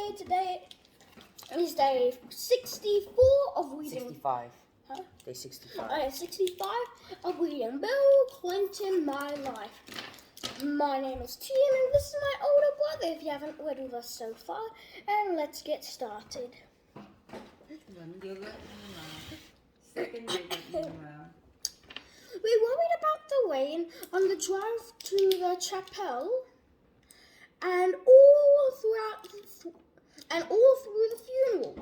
day. Today is day 64 of reading. 65. Huh? Day 65. Okay, 65 of reading Bill Clinton, My Life. My name is Tian, and this is my older brother, if you haven't read with us so far. And let's get started. Second day. We worried about the rain on the drive to the chapel, and all through the funeral.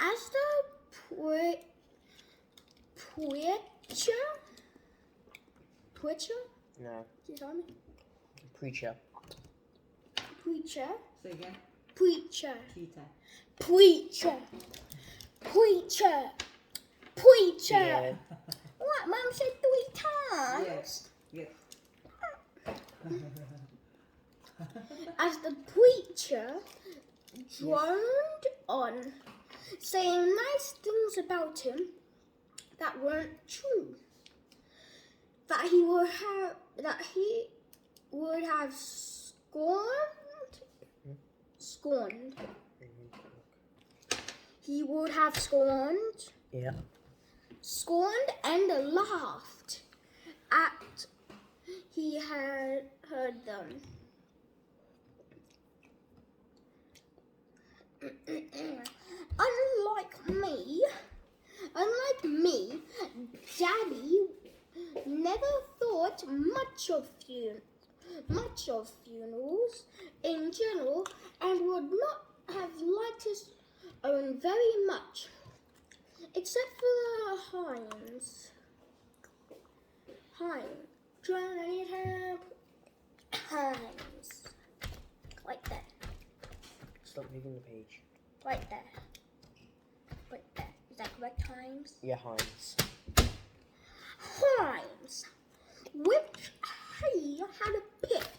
As the preacher, No. you tell me? Preacher. Say again. Preacher. Yeah. What? Mom said 3 times. Yes. As the preacher droned on, saying nice things about him that weren't true, that he would have scorned. He would have scorned. Yeah. Scorned and laughed at he had heard them. Unlike me, Daddy never thought much of funerals in general, and would not have liked his own very much, except for the Hines. Like that. Stop moving the page. Right there. Right there. Is that correct, Hines? Yeah, Heinz. Hines, which he had picked.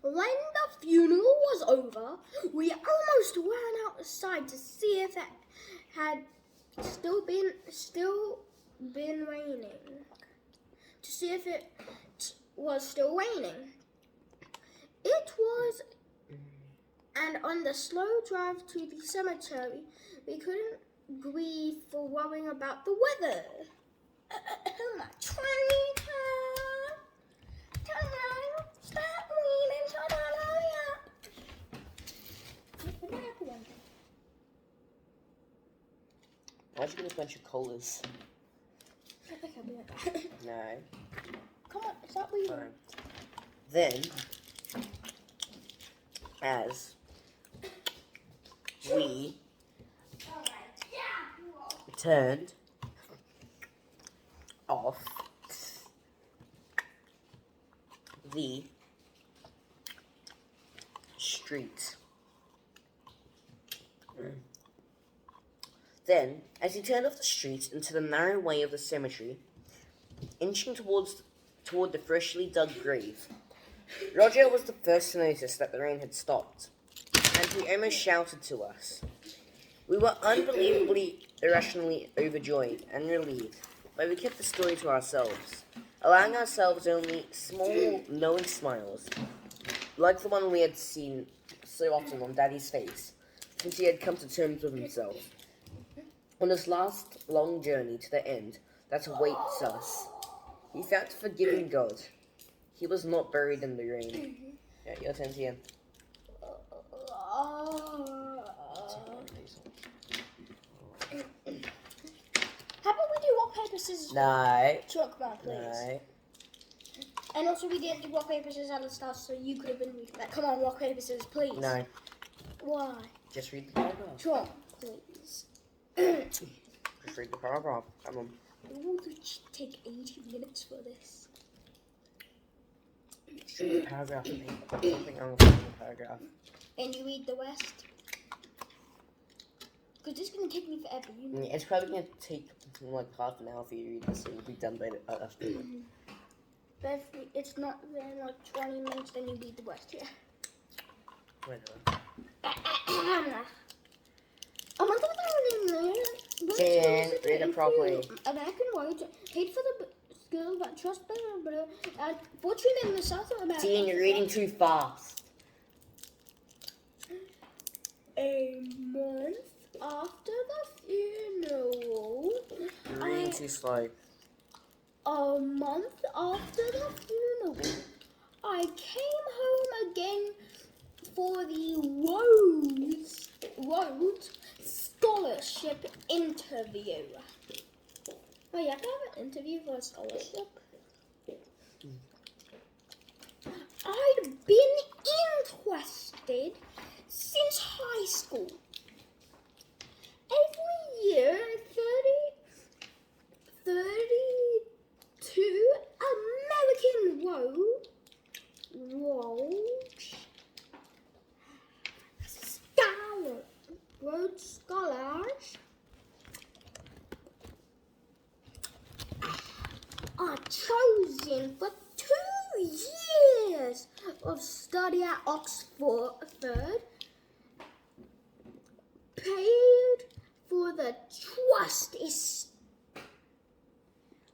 When the funeral was over, we almost ran outside to see if it had still been raining. To see if it was still raining. It was. And on the slow drive to the cemetery, we couldn't breathe for worrying about the weather. Stop reading, hurry up. Why'd you get a bunch of colas? Okay, be right back. No. Come on, stop reading. Fine. Then, as we turned off the street. Then, as he turned off the street into the narrow way of the cemetery, inching toward the freshly dug grave, Roger was the first to notice that the rain had stopped, and he almost shouted to us. We were unbelievably irrationally overjoyed and relieved, but we kept the story to ourselves, allowing ourselves only small, knowing smiles, like the one we had seen so often on Daddy's face, since he had come to terms with himself. On his last long journey to the end that awaits us, he found forgiving God. He was not buried in the rain. Yeah, your turn, Ian. How about we do rock, paper, scissors? No. Talk about, please. No. And also, we didn't do rock, paper, scissors at the start, so you could have been reading that. Come on, rock, paper, scissors, please. No. Why? Just read the paragraph. Trump, please. Just read the paragraph. Come on. It will take 80 minutes for this. Just read the paragraph. Something wrong with the paragraph. And you read the rest? Because this is going to take me forever. You know? Yeah, it's probably going to take like half an hour for you to read this, so we'll be done by the after. But if it's not then like 20 minutes, then you read the rest, yeah. Whatever. Jen, read it properly. American words paid for the skill that trust better, but fortune in the south of America. Jen, you're reading too fast. A month after the funeral, You're reading too slow. a month after the funeral, I came home again for the Rhodes Scholarship interview. Oh, you have to have an interview for a scholarship? I'd been interested since high school. Every year, 32 American Rhodes Scholars are chosen for 2 years of study at Oxford, paid for. The trust is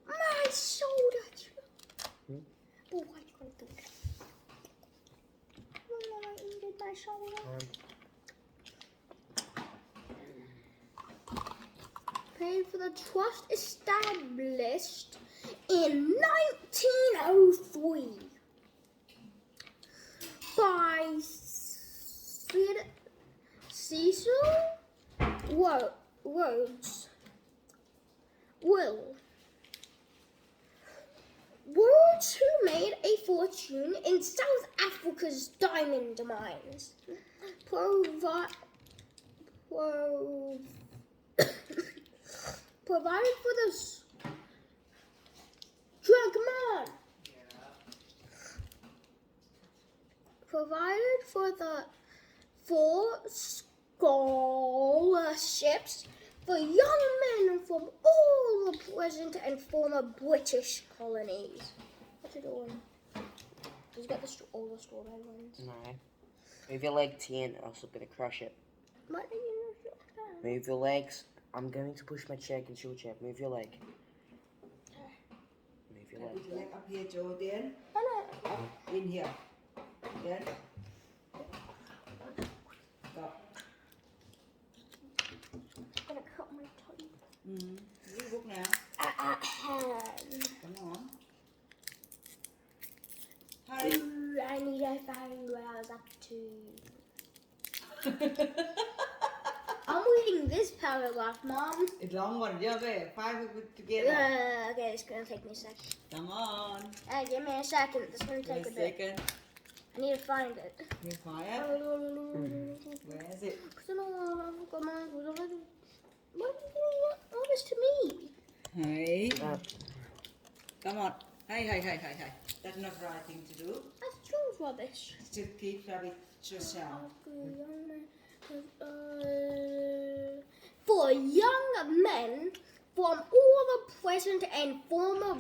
my shoulder. Oh, why you gonna do that? I injured my shoulder. Paid for. The trust established in 1903 by Cecil Rhodes. Rhodes, who made a fortune in South Africa's diamond mines, provided for the four scholarships for young men from all the present and former British colonies. What's it doing? Does it get all the strawberry ones? No. Move your leg, Tien, or else I'm gonna crush it. Why don't you look at that? Move your legs. I'm going to push my chair against your chair. Move your leg. Move your leg. Put your leg up here, Joe. Then in here. Then go. I'm gonna cut my tongue. You look now. Come on. Hi. I need to find where I was up to. I'm reading this paragraph, Mom. It's long one, yeah, babe. 5 together. Okay, it's gonna take me a second. Come on. Give me a second. This is gonna Wait take a a bit. second. I need to find it. You find it? Where is it? Why are you doing all this to me? Hey. Come on. Hey. That's not the right thing to do. That's Joe's rubbish. Just keep it yourself. For young men from all the present and former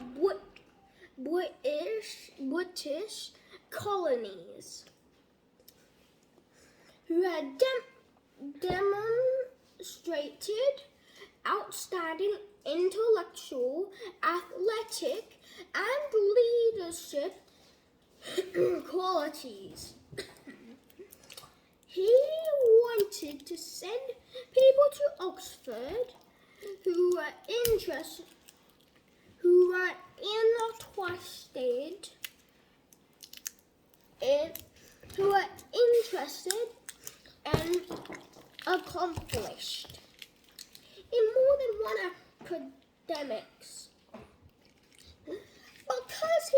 British colonies who had demonstrated outstanding intellectual, athletic, and leadership qualities. He wanted to send people to Oxford who were interested and accomplished in more than one academics. Because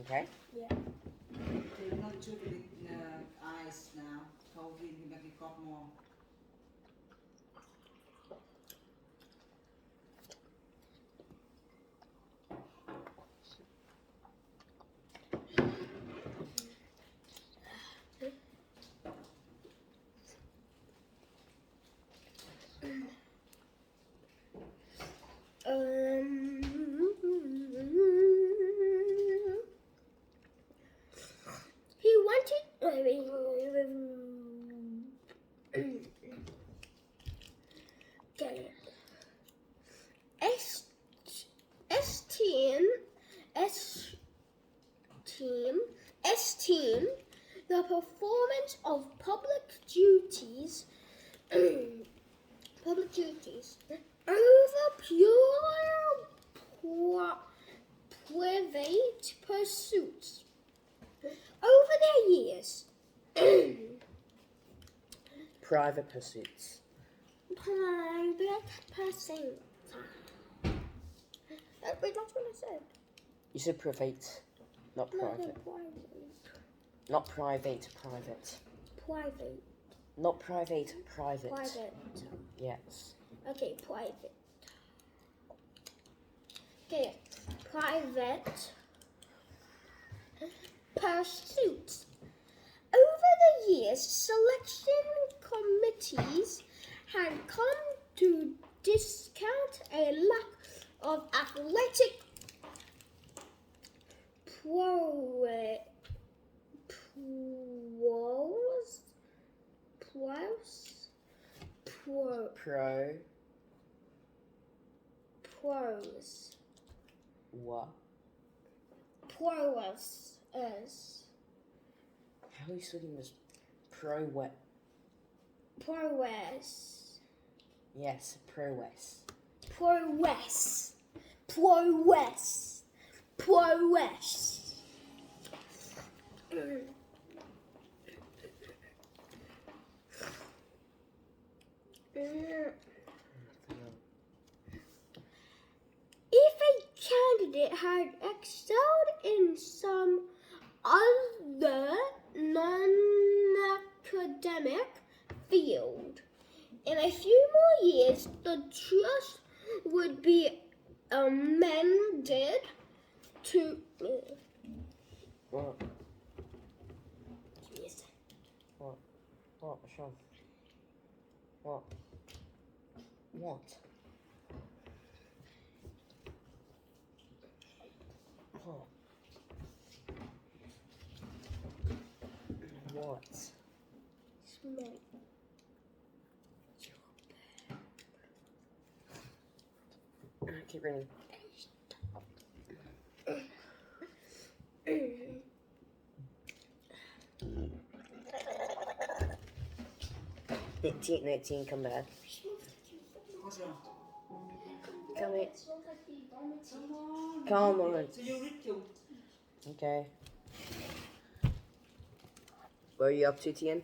Okay. Yeah. They're not too big eyes now. Hold him, you make it cough more. He wanted. duties, public duties over pure private pursuits. Over their years, Private pursuits. private pursuits. Wait, that's what I said. You said private, not No, I private. said private. Not private, private. Private. Not private, private. Private. Yes. Okay, private. Okay, private pursuits. Over the years, selection committees had come to discount a lack of athletic prowess What? prowess. How are you studying this? Prowess. Yes, prowess. Prowess. Prowess. Prowess. If a candidate had excelled in some other non-academic field, in a few more years, the trust would be amended to. What? Give me a sec. What? What, Sean? What? What? What? What? Smell. Keep reading. 19, come back. What's wrong? Come here. It smells like the vomit. Come on. So you read too. Okay. What are you up to, Tien?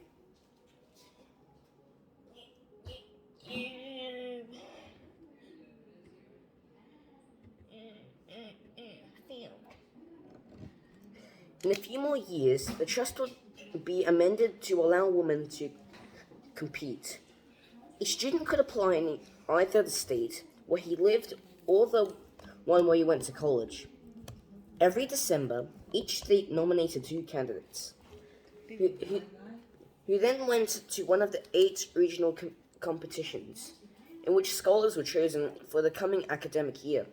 In a few more years, the trust would be amended to allow women to compete. A student could apply in either the state where he lived or the one where he went to college. Every December, each state nominated 2 candidates, who then went to one of the 8 regional competitions, in which scholars were chosen for the coming academic year.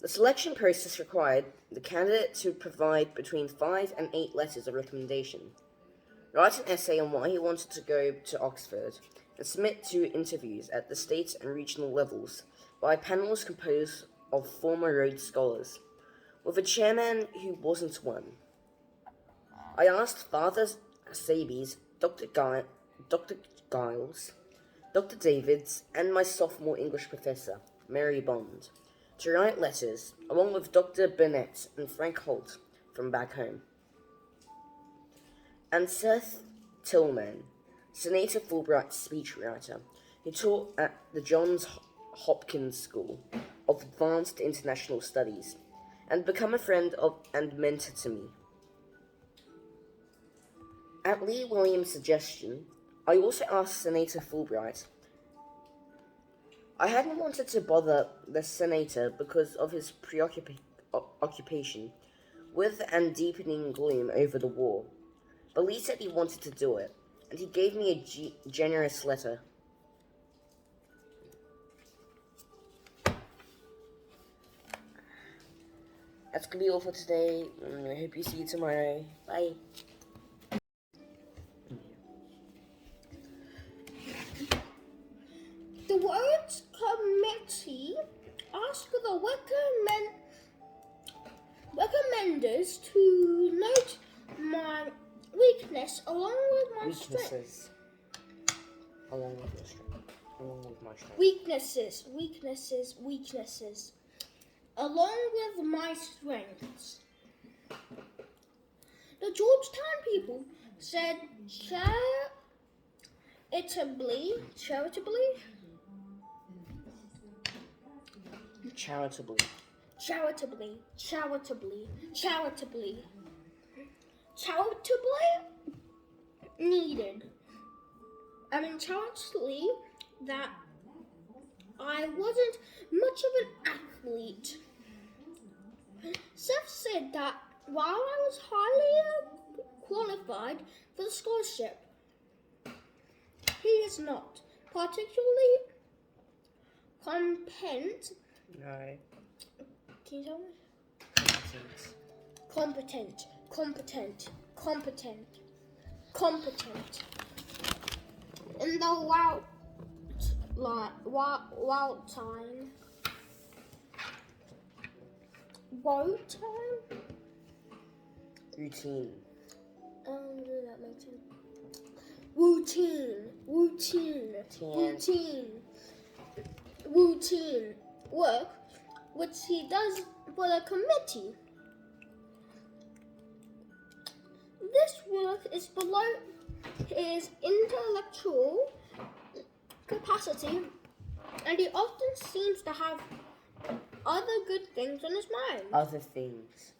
The selection process required the candidate to provide between 5 and 8 letters of recommendation, write an essay on why he wanted to go to Oxford, and submit to interviews at the state and regional levels by panels composed of former Rhodes scholars, with a chairman who wasn't one. I asked Father Sabies, Dr. Giles, Dr. Davids, and my sophomore English professor, Mary Bond, to write letters, along with Dr. Burnett and Frank Holt from back home. And Seth Tillman, Senator Fulbright's speechwriter, who taught at the Johns Hopkins School of Advanced International Studies, and become a friend of and mentor to me. At Lee Williams' suggestion, I also asked Senator Fulbright. I hadn't wanted to bother the senator because of his preoccupation with and deepening gloom over the war, but Lee said he wanted to do it, and he gave me a generous letter. That's gonna be all for today. I hope you see you tomorrow. Bye. The Words Committee asked the recommenders to note my weakness Yes, along with my strength. Weaknesses. Along with your strength. Along with my strength. Weaknesses, weaknesses, weaknesses. Along with my strengths. The Georgetown people said charitably, Charitably. charitably, charitably, charitably, charitably needed. Charitably that I wasn't much of an athlete. Seth said that while I was highly qualified for the scholarship, he is not particularly competent. No. Can you tell me? Nonsense. Competent. In the wild time. Wild time? Routine. That makes sense. Routine work, which he does for the committee. This work is below his intellectual capacity, and he often seems to have other good things on his mind. Other things.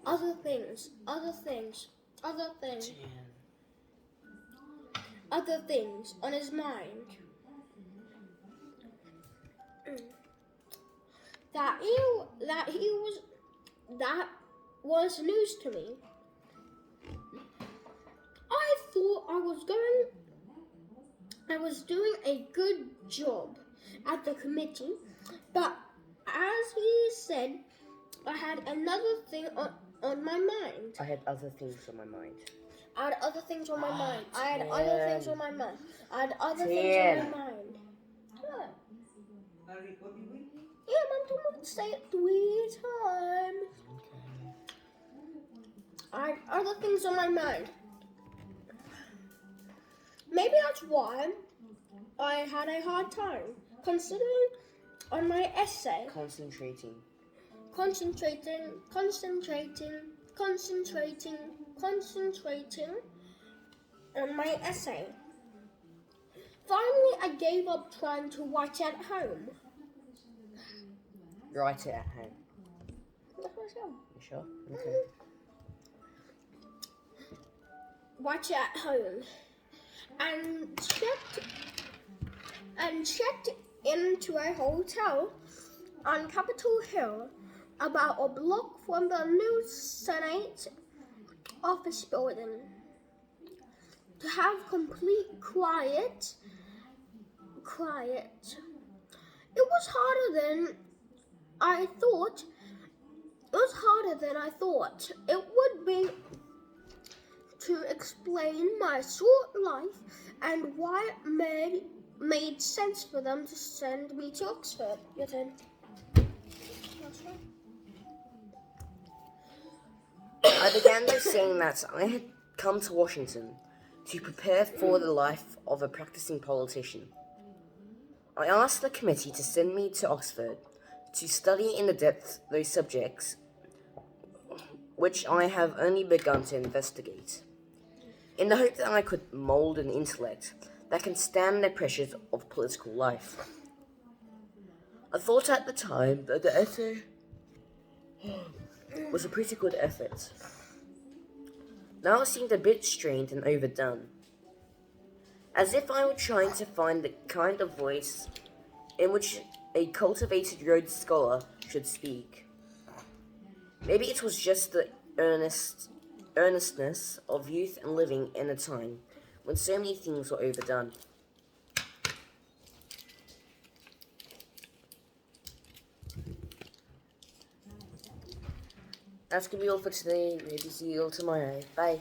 Other things on his mind. That was news to me. I thought I was doing a good job at the committee, but as he said, I had another thing on my mind. I had other things on my mind. I had other things on my mind. What? Yeah, Mum told me to say it 3 times. Okay. I had other things on my mind. Maybe that's why I had a hard time considering on my essay. Concentrating on my essay. Finally, I gave up trying to write at home. Write it at home. That's what I said. You sure? Okay. Watch it at home and checked into a hotel on Capitol Hill about a block from the new Senate office building to have complete quiet. It was harder than I thought. It would be to explain my short life and why it made sense for them to send me to Oxford. Your turn. I began by saying that I had come to Washington to prepare for the life of a practicing politician. I asked the committee to send me to Oxford to study in the depth those subjects which I have only begun to investigate, in the hope that I could mold an intellect that can stand the pressures of political life. I thought at the time that the essay was a pretty good effort. Now it seemed a bit strained and overdone, as if I were trying to find the kind of voice in which a cultivated Rhodes Scholar should speak. Maybe it was just the earnestness of youth and living in a time when so many things were overdone. That's gonna be all for today. Maybe see you all tomorrow. Bye.